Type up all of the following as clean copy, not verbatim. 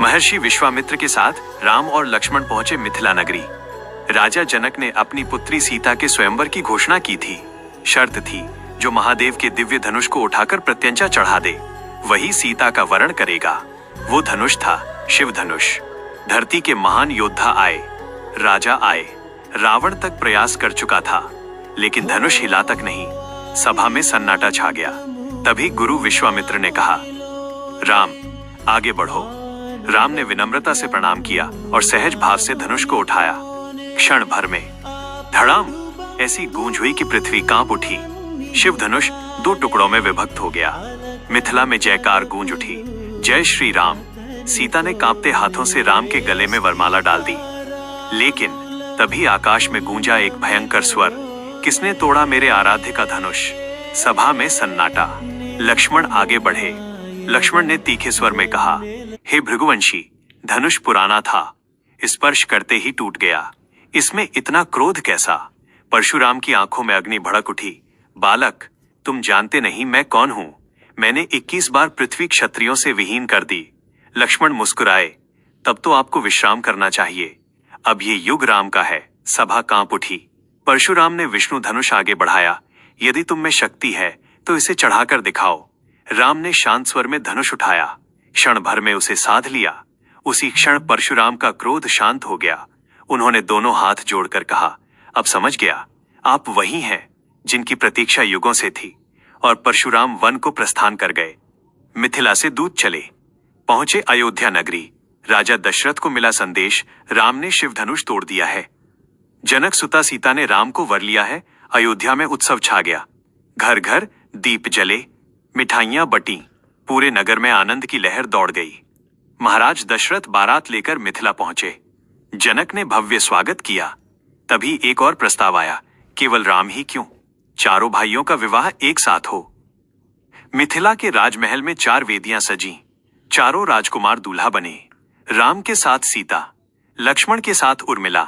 महर्षि विश्वामित्र के साथ राम और लक्ष्मण पहुंचे मिथिला नगरी। राजा जनक ने अपनी पुत्री सीता के स्वयंवर की घोषणा की थी। शर्त थी, जो महादेव के दिव्य धनुष को उठाकर प्रत्यंचा चढ़ा दे, वही सीता का वरण करेगा। वो धनुष था शिव धनुष। धरती के महान योद्धा आए, राजा आए, रावण तक प्रयास कर चुका था, लेकिन धनुष हिला तक नहीं। सभा में सन्नाटा छा गया। तभी गुरु विश्वामित्र ने कहा, राम आगे बढ़ो। राम ने विनम्रता से प्रणाम किया और सहज भाव से धनुष को उठाया। क्षण भर में धड़ाम ऐसी गूंज हुई कि पृथ्वी कांप उठी। शिव धनुष दो टुकड़ों में विभक्त हो गया। मिथिला में जयकार गूंज उठी, जय श्री राम। सीता ने कांपते हाथों से राम के गले में वरमाला डाल दी। लेकिन तभी आकाश में गूंजा एक भयंकर स्वर, किसने तोड़ा मेरे आराध्य का धनुष। सभा में सन्नाटा। लक्ष्मण आगे बढ़े। लक्ष्मण ने तीखे स्वर में कहा, हे भृगुवंशी, धनुष पुराना था, स्पर्श करते ही टूट गया, इसमें इतना क्रोध कैसा। परशुराम की आंखों में अग्नि भड़क उठी। बालक, तुम जानते नहीं मैं कौन हूं। मैंने 21 बार पृथ्वी क्षत्रियों से विहीन कर दी। लक्ष्मण मुस्कुराए, तब तो आपको विश्राम करना चाहिए, अब ये युग राम का है। सभा कांप उठी। परशुराम ने विष्णु धनुष आगे बढ़ाया, यदि तुम में शक्ति है तो इसे चढ़ाकर दिखाओ। राम ने शांत स्वर में धनुष उठाया, क्षण भर में उसे साध लिया। उसी क्षण परशुराम का क्रोध शांत हो गया। उन्होंने दोनों हाथ जोड़कर कहा, अब समझ गया, आप वही हैं जिनकी प्रतीक्षा युगों से थी। और परशुराम वन को प्रस्थान कर गए। मिथिला से दूत चले, पहुंचे अयोध्या नगरी। राजा दशरथ को मिला संदेश, राम ने शिव धनुष तोड़ दिया है। जनक सुता सीता ने राम को वर लिया है। अयोध्या में उत्सव छा गया। घर घर दीप जले, मिठाइयां बटी, पूरे नगर में आनंद की लहर दौड़ गई। महाराज दशरथ बारात लेकर मिथिला पहुंचे। जनक ने भव्य स्वागत किया। तभी एक और प्रस्ताव आया, केवल राम ही क्यों, चारों भाइयों का विवाह एक साथ हो। मिथिला के राजमहल में 4 वेदियां सजी, चारों राजकुमार दूल्हा बने। राम के साथ सीता, लक्ष्मण के साथ उर्मिला,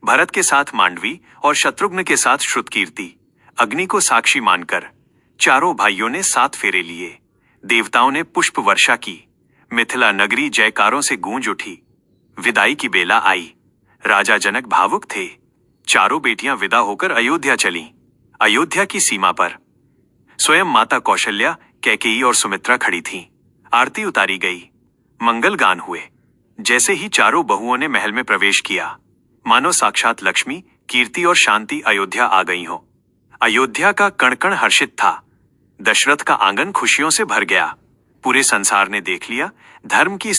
भरत के साथ मांडवी और शत्रुघ्न के साथ श्रुतकीर्ति। अग्नि को साक्षी मानकर चारों भाइयों ने 7 फेरे लिए। देवताओं ने पुष्प वर्षा की। मिथिला नगरी जयकारों से गूंज उठी। विदाई की बेला आई। राजा जनक भावुक थे। चारों बेटियां विदा होकर अयोध्या चलीं। अयोध्या की सीमा पर स्वयं माता कौशल्या, कैकेयी और सुमित्रा खड़ी थीं। आरती उतारी गई, मंगल गान हुए। जैसे ही चारों बहुओं ने महल में प्रवेश किया, मानो साक्षात लक्ष्मी, कीर्ति और शांति अयोध्या आ गई हो। अयोध्या का कण कण हर्षित था। दशरथ का आंगन खुशियों से भर गया। पूरे संसार ने देख लिया, धर्म की